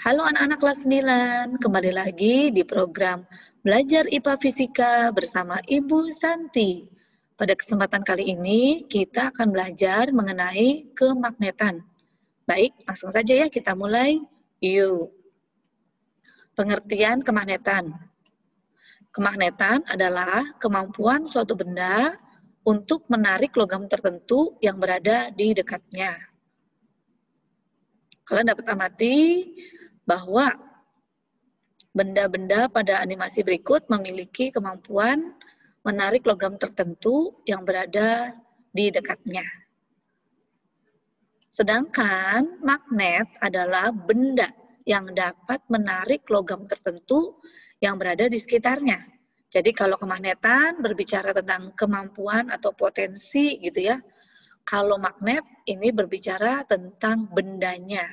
Halo anak-anak kelas 9, kembali lagi di program Belajar IPA Fisika bersama Ibu Santi. Pada kesempatan kali ini, kita akan belajar mengenai kemagnetan. Baik, langsung saja ya kita mulai. Yuk. Pengertian kemagnetan. Kemagnetan adalah kemampuan suatu benda untuk menarik logam tertentu yang berada di dekatnya. Kalian dapat amati bahwa benda-benda pada animasi berikut memiliki kemampuan menarik logam tertentu yang berada di dekatnya. Sedangkan magnet adalah benda yang dapat menarik logam tertentu yang berada di sekitarnya. Jadi kalau kemagnetan berbicara tentang kemampuan atau potensi gitu ya. Kalau magnet ini berbicara tentang bendanya.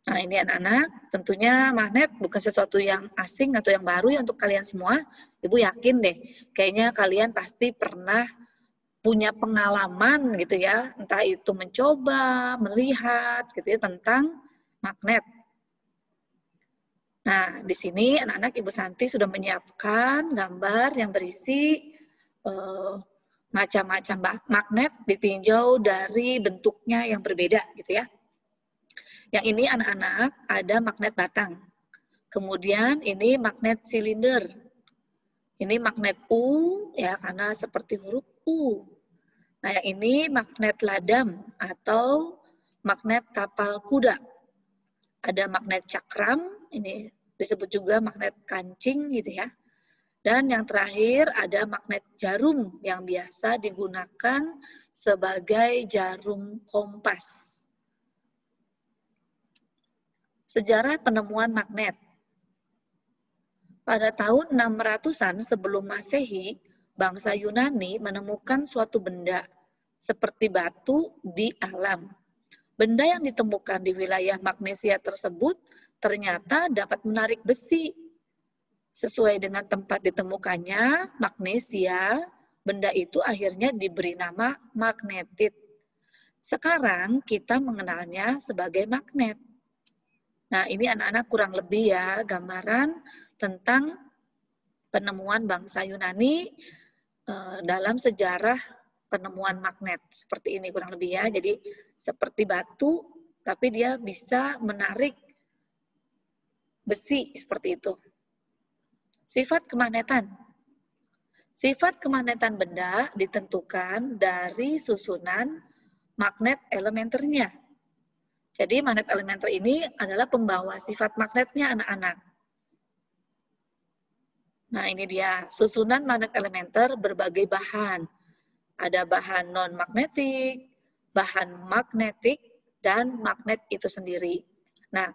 Nah ini anak-anak, tentunya magnet bukan sesuatu yang asing atau yang baru ya untuk kalian semua. Ibu yakin deh, kayaknya kalian pasti pernah punya pengalaman gitu ya, entah itu mencoba, melihat gitu ya tentang magnet. Nah di sini anak-anak Ibu Santi sudah menyiapkan gambar yang berisi macam-macam magnet ditinjau dari bentuknya yang berbeda gitu ya. Yang ini anak-anak ada magnet batang. Kemudian ini magnet silinder. Ini magnet U ya karena seperti huruf U. Nah, yang ini magnet ladam atau magnet kapal kuda. Ada magnet cakram, ini disebut juga magnet kancing gitu ya. Dan yang terakhir ada magnet jarum yang biasa digunakan sebagai jarum kompas. Sejarah penemuan magnet. Pada tahun 600-an sebelum Masehi, bangsa Yunani menemukan suatu benda seperti batu di alam. Benda yang ditemukan di wilayah Magnesia tersebut ternyata dapat menarik besi. Sesuai dengan tempat ditemukannya, Magnesia, benda itu akhirnya diberi nama magnetit. Sekarang kita mengenalnya sebagai magnet. Nah, ini anak-anak kurang lebih ya gambaran tentang penemuan bangsa Yunani dalam sejarah penemuan magnet. Seperti ini kurang lebih ya. Jadi seperti batu, tapi dia bisa menarik besi seperti itu. Sifat kemagnetan. Sifat kemagnetan benda ditentukan dari susunan magnet elementernya. Jadi magnet elementer ini adalah pembawa sifat magnetnya anak-anak. Nah ini dia, susunan magnet elementer berbagai bahan. Ada bahan non-magnetik, bahan magnetik, dan magnet itu sendiri. Nah,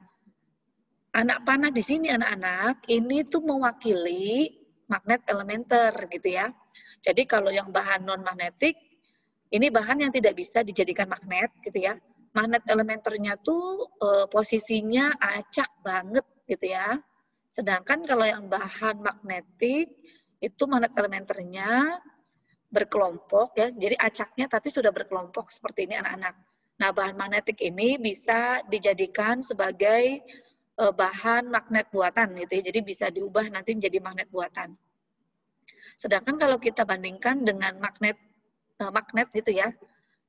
anak panah di sini anak-anak, ini tuh mewakili magnet elementer gitu ya. Jadi kalau yang bahan non-magnetik, ini bahan yang tidak bisa dijadikan magnet gitu ya. Magnet elementernya tuh posisinya acak banget gitu ya. Sedangkan kalau yang bahan magnetik itu magnet elementernya berkelompok ya. Jadi acaknya tapi sudah berkelompok seperti ini anak-anak. Nah, bahan magnetik ini bisa dijadikan sebagai bahan magnet buatan gitu ya. Jadi bisa diubah nanti menjadi magnet buatan. Sedangkan kalau kita bandingkan dengan magnet gitu ya.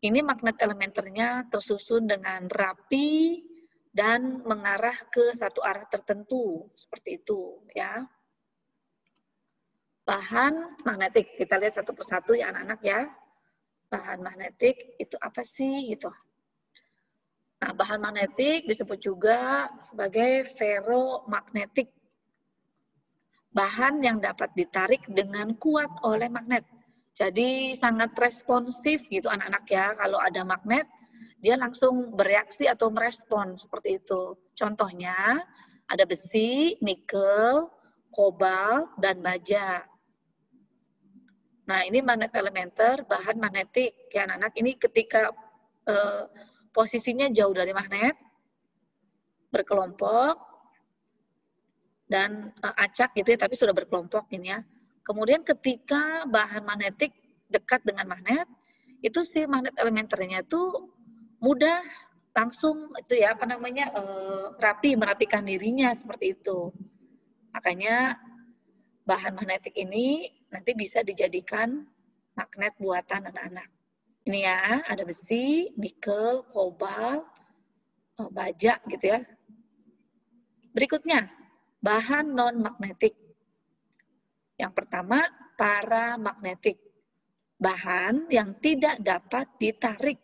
Ini magnet elementernya tersusun dengan rapi dan mengarah ke satu arah tertentu, seperti itu ya. Bahan magnetik, kita lihat satu persatu ya anak-anak ya. Bahan magnetik itu apa sih gitu. Nah, bahan magnetik disebut juga sebagai ferromagnetik. Bahan yang dapat ditarik dengan kuat oleh magnet. Jadi sangat responsif gitu anak-anak ya. Kalau ada magnet, dia langsung bereaksi atau merespon seperti itu. Contohnya ada besi, nikel, kobalt, dan baja. Nah ini magnet elementer, bahan magnetik. Ya anak-anak ini ketika posisinya jauh dari magnet, berkelompok, dan acak gitu ya, tapi sudah berkelompok ini ya. Kemudian ketika bahan magnetik dekat dengan magnet, itu si magnet elementernya itu mudah langsung itu ya merapikan dirinya seperti itu. Makanya bahan magnetik ini nanti bisa dijadikan magnet buatan anak-anak. Ini ya, ada besi, nikel, kobalt, baja gitu ya. Berikutnya, bahan non-magnetik. Yang pertama, paramagnetik. Bahan yang tidak dapat ditarik.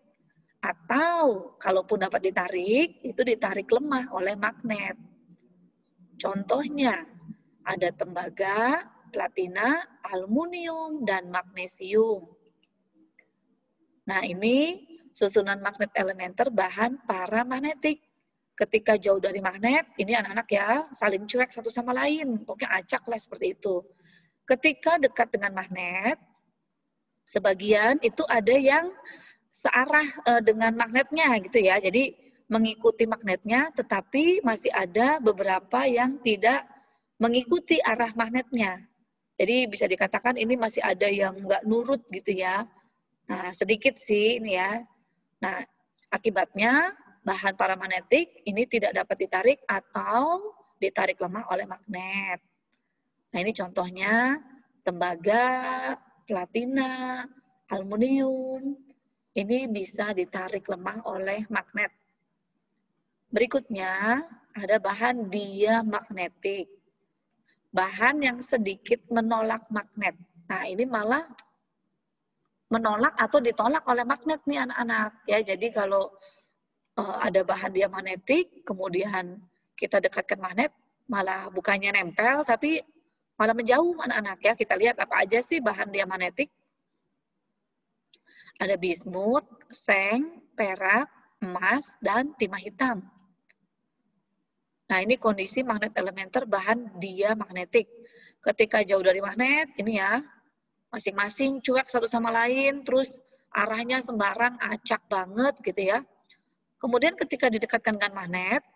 Atau kalaupun dapat ditarik, itu ditarik lemah oleh magnet. Contohnya, ada tembaga, platina, aluminium, dan magnesium. Nah, ini susunan magnet elementer bahan paramagnetik. Ketika jauh dari magnet, ini anak-anak ya, saling cuek satu sama lain. Pokoknya acak lah seperti itu. Ketika dekat dengan magnet, sebagian itu ada yang searah dengan magnetnya gitu ya. Jadi mengikuti magnetnya, tetapi masih ada beberapa yang tidak mengikuti arah magnetnya. Jadi bisa dikatakan ini masih ada yang nggak nurut gitu ya. Nah, sedikit sih ini ya. Nah, akibatnya bahan paramagnetik ini tidak dapat ditarik atau ditarik lemah oleh magnet. Nah, ini contohnya tembaga, platina, aluminium. Ini bisa ditarik lemah oleh magnet. Berikutnya ada bahan diamagnetik. Bahan yang sedikit menolak magnet. Nah, ini malah menolak atau ditolak oleh magnet nih anak-anak. Ya, jadi kalau ada bahan diamagnetik, kemudian kita dekatkan magnet, malah bukannya nempel, tapi malah menjauh anak-anak ya. Kita lihat apa aja sih bahan diamagnetik. Ada bismut, seng, perak, emas, dan timah hitam. Nah, ini kondisi magnet elementer bahan diamagnetik. Ketika jauh dari magnet, ini ya, masing-masing cuek satu sama lain, terus arahnya sembarang, acak banget gitu ya. Kemudian ketika didekatkan dengan magnet,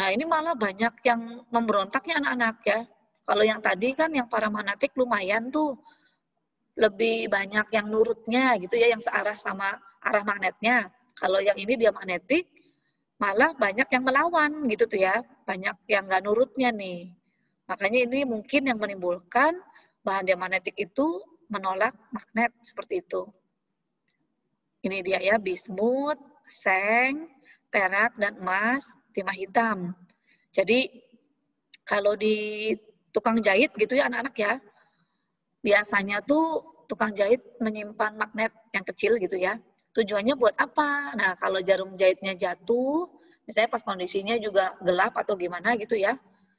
nah ini malah banyak yang memberontaknya anak-anak ya. Kalau yang tadi kan yang paramagnetik lumayan tuh, lebih banyak yang nurutnya gitu ya, yang searah sama arah magnetnya. Kalau yang ini diamagnetik, malah banyak yang melawan gitu tuh ya, banyak yang nggak nurutnya nih. Makanya ini mungkin yang menimbulkan bahan diamagnetik itu menolak magnet seperti itu. Ini dia ya, bismut, seng, perak, dan emas, timah hitam. Jadi kalau di tukang jahit gitu ya anak-anak ya, biasanya tuh tukang jahit menyimpan magnet yang kecil gitu ya. Tujuannya buat apa? Nah, kalau jarum jahitnya jatuh, misalnya pas kondisinya juga gelap atau gimana gitu ya,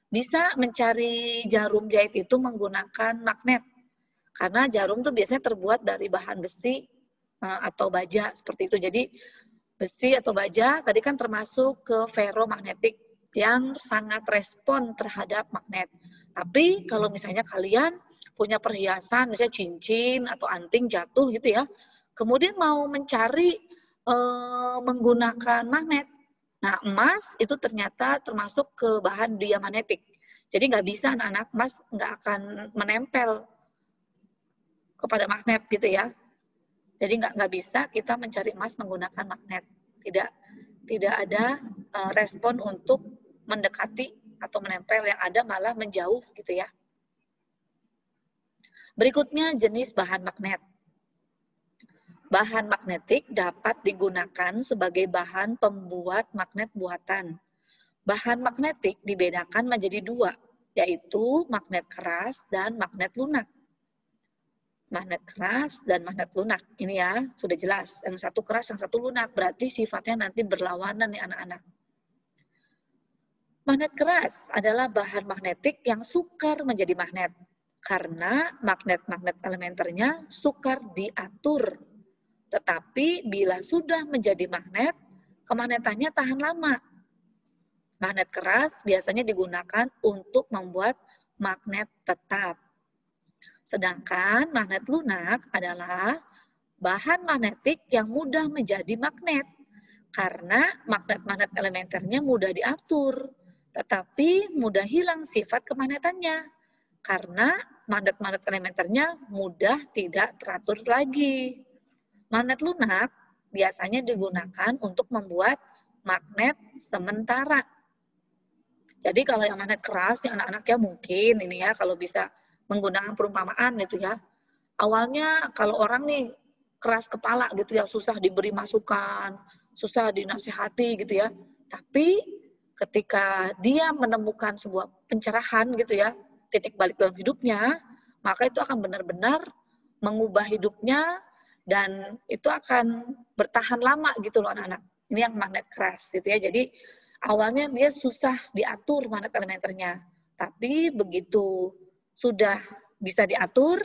bisa mencari jarum jahit itu menggunakan magnet. Karena jarum tuh biasanya terbuat dari bahan besi atau baja seperti itu. Jadi besi atau baja tadi kan termasuk ke ferromagnetik yang sangat respon terhadap magnet. Tapi kalau misalnya kalian punya perhiasan, misalnya cincin atau anting jatuh gitu ya, kemudian mau mencari menggunakan magnet. Nah, emas itu ternyata termasuk ke bahan diamagnetik. Jadi nggak bisa anak-anak, emas nggak akan menempel kepada magnet gitu ya. Jadi nggak bisa kita mencari emas menggunakan magnet. Tidak ada respon untuk mendekati atau menempel, yang ada malah menjauh gitu ya. Berikutnya jenis bahan magnet. Bahan magnetik dapat digunakan sebagai bahan pembuat magnet buatan. Bahan magnetik dibedakan menjadi dua, yaitu magnet keras dan magnet lunak. Magnet keras dan magnet lunak. Ini ya, sudah jelas. Yang satu keras, yang satu lunak. Berarti sifatnya nanti berlawanan nih anak-anak. Magnet keras adalah bahan magnetik yang sukar menjadi magnet. Karena magnet-magnet elementernya sukar diatur. Tetapi bila sudah menjadi magnet, kemagnetannya tahan lama. Magnet keras biasanya digunakan untuk membuat magnet tetap. Sedangkan magnet lunak adalah bahan magnetik yang mudah menjadi magnet. Karena magnet-magnet elementernya mudah diatur, tetapi mudah hilang sifat kemagnetannya. Karena magnet-magnet elementernya mudah tidak teratur lagi. Magnet lunak biasanya digunakan untuk membuat magnet sementara. Jadi kalau yang magnet keras, nih anak-anaknya mungkin ini ya, kalau bisa menggunakan perumpamaan gitu ya. Awalnya kalau orang nih keras kepala gitu ya, susah diberi masukan, susah dinasehati gitu ya. Tapi ketika dia menemukan sebuah pencerahan gitu ya, titik balik dalam hidupnya, maka itu akan benar-benar mengubah hidupnya dan itu akan bertahan lama gitu loh anak-anak. Ini yang magnet keras gitu ya. Jadi awalnya dia susah diatur magnet elementernya, tapi begitu sudah bisa diatur,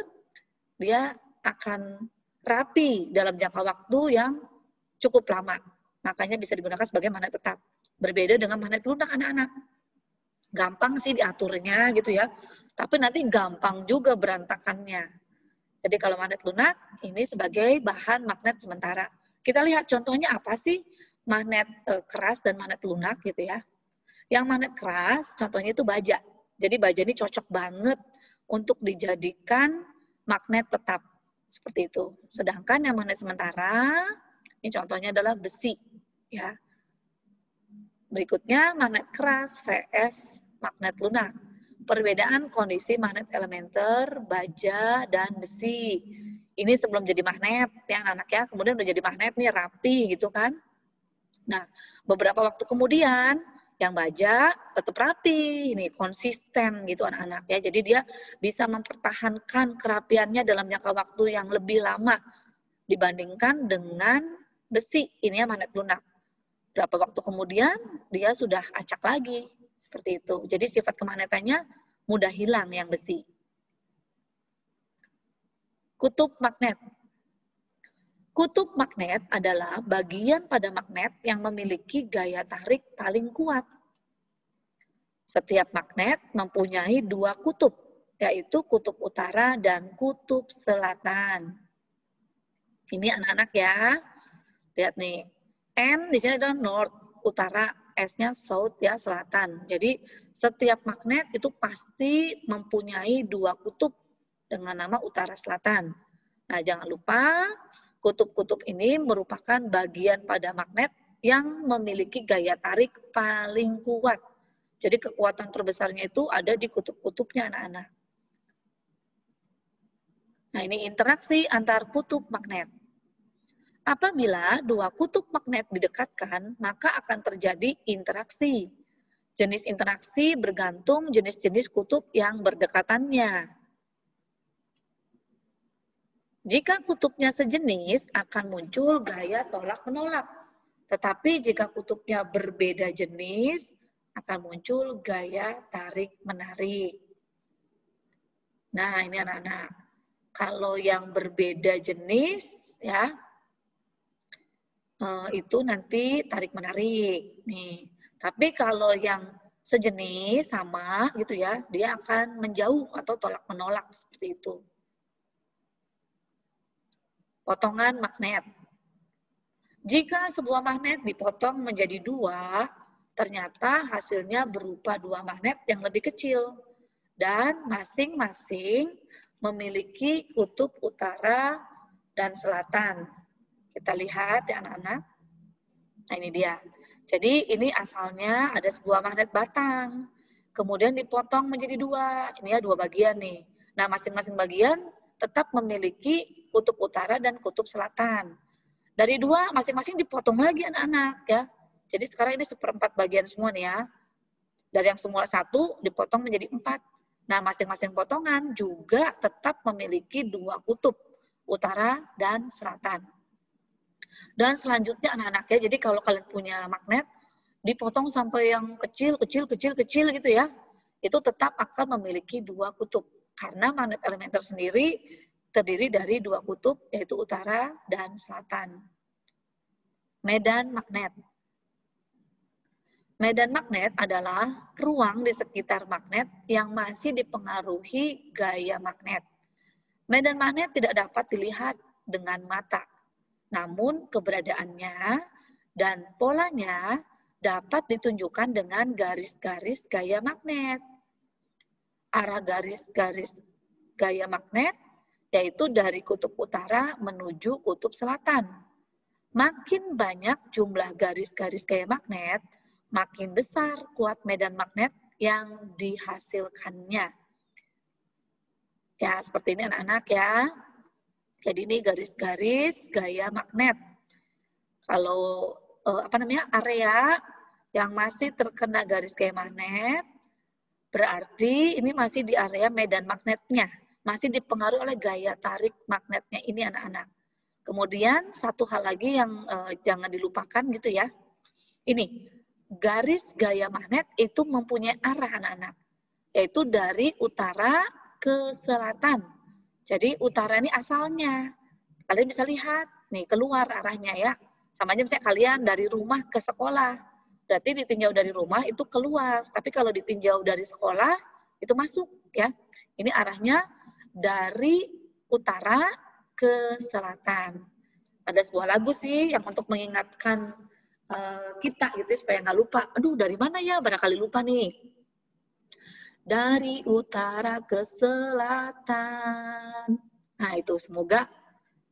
dia akan rapi dalam jangka waktu yang cukup lama. Makanya bisa digunakan sebagai magnet tetap. Berbeda dengan magnet lunak anak-anak. Gampang sih diaturnya gitu ya, tapi nanti gampang juga berantakannya. Jadi kalau magnet lunak ini sebagai bahan magnet sementara. Kita lihat contohnya apa sih magnet keras dan magnet lunak gitu ya. Yang magnet keras contohnya itu baja. Jadi baja ini cocok banget untuk dijadikan magnet tetap seperti itu. Sedangkan yang magnet sementara ini contohnya adalah besi ya. Berikutnya magnet keras vs magnet lunak. Perbedaan kondisi magnet elementer, baja, dan besi. Ini sebelum jadi magnet ya anak-anak ya, kemudian udah jadi magnet nih rapi gitu kan. Nah, beberapa waktu kemudian yang baja tetap rapi, ini konsisten gitu anak-anak ya. Jadi dia bisa mempertahankan kerapiannya dalam jangka waktu yang lebih lama dibandingkan dengan besi. Ini ya magnet lunak. Berapa waktu kemudian dia sudah acak lagi seperti itu. Jadi sifat kemagnetannya mudah hilang yang besi. Kutub magnet. Kutub magnet adalah bagian pada magnet yang memiliki gaya tarik paling kuat. Setiap magnet mempunyai dua kutub, yaitu kutub utara dan kutub selatan. Ini anak-anak ya. Lihat nih. N di sini adalah north, utara, S-nya south ya, selatan. Jadi setiap magnet itu pasti mempunyai dua kutub dengan nama utara selatan. Nah, jangan lupa kutub-kutub ini merupakan bagian pada magnet yang memiliki gaya tarik paling kuat. Jadi kekuatan terbesarnya itu ada di kutub-kutubnya anak-anak. Nah, ini interaksi antar kutub magnet. Apabila dua kutub magnet didekatkan, maka akan terjadi interaksi. Jenis interaksi bergantung jenis-jenis kutub yang berdekatannya. Jika kutubnya sejenis, akan muncul gaya tolak-menolak. Tetapi jika kutubnya berbeda jenis, akan muncul gaya tarik-menarik. Nah, ini anak-anak. Kalau yang berbeda jenis, ya, itu nanti tarik-menarik. Nih. Tapi kalau yang sejenis, sama, gitu ya, dia akan menjauh atau tolak-menolak seperti itu. Potongan magnet. Jika sebuah magnet dipotong menjadi dua, ternyata hasilnya berupa dua magnet yang lebih kecil. Dan masing-masing memiliki kutub utara dan selatan. Kita lihat ya anak-anak. Nah ini dia. Jadi ini asalnya ada sebuah magnet batang. Kemudian dipotong menjadi dua. Ini ya dua bagian nih. Nah masing-masing bagian tetap memiliki kutub utara dan kutub selatan. Dari dua, masing-masing dipotong lagi anak-anak ya. Jadi sekarang ini seperempat bagian semua nih ya. Dari yang semula satu dipotong menjadi 4. Nah masing-masing potongan juga tetap memiliki dua kutub, utara dan selatan. Dan selanjutnya anak-anak ya, jadi kalau kalian punya magnet, dipotong sampai yang kecil gitu ya, itu tetap akan memiliki dua kutub. Karena magnet elementer sendiri terdiri dari dua kutub, yaitu utara dan selatan. Medan magnet. Medan magnet adalah ruang di sekitar magnet yang masih dipengaruhi gaya magnet. Medan magnet tidak dapat dilihat dengan mata, namun keberadaannya dan polanya dapat ditunjukkan dengan garis-garis gaya magnet. Arah garis-garis gaya magnet yaitu dari kutub utara menuju kutub selatan. Makin banyak jumlah garis-garis gaya magnet, makin besar kuat medan magnet yang dihasilkannya. Ya, seperti ini anak-anak ya. Jadi ini garis-garis gaya magnet. Kalau area yang masih terkena garis gaya magnet, berarti ini masih di area medan magnetnya, masih dipengaruhi oleh gaya tarik magnetnya ini anak-anak. Kemudian satu hal lagi yang jangan dilupakan gitu ya. Ini, garis gaya magnet itu mempunyai arah anak-anak, yaitu dari utara ke selatan. Jadi utara ini asalnya. Kalian bisa lihat, nih keluar arahnya ya. Sama aja misalnya kalian dari rumah ke sekolah. Berarti ditinjau dari rumah itu keluar. Tapi kalau ditinjau dari sekolah, itu masuk ya. Ini arahnya dari utara ke selatan. Ada sebuah lagu sih yang untuk mengingatkan kita gitu supaya nggak lupa. Aduh, dari mana ya? Barangkali lupa nih. Dari utara ke selatan. Nah, itu semoga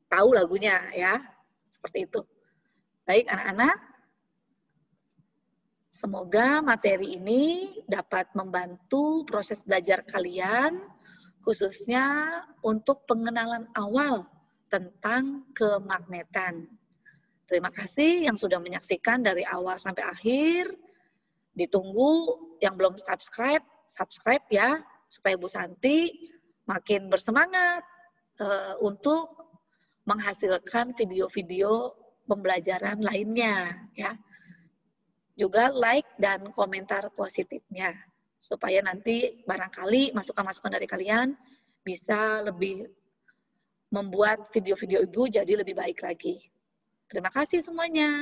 tahu lagunya ya. Seperti itu. Baik anak-anak, semoga materi ini dapat membantu proses belajar kalian, khususnya untuk pengenalan awal tentang kemagnetan. Terima kasih yang sudah menyaksikan dari awal sampai akhir. Ditunggu yang belum subscribe, subscribe ya, supaya Bu Santi makin bersemangat untuk menghasilkan video-video pembelajaran lainnya ya. Juga like dan komentar positifnya supaya nanti barangkali masukan-masukan dari kalian bisa lebih membuat video-video Ibu jadi lebih baik lagi. Terima kasih semuanya.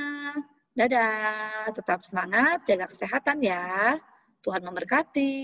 Dadah, tetap semangat, jaga kesehatan ya. Tuhan memberkati.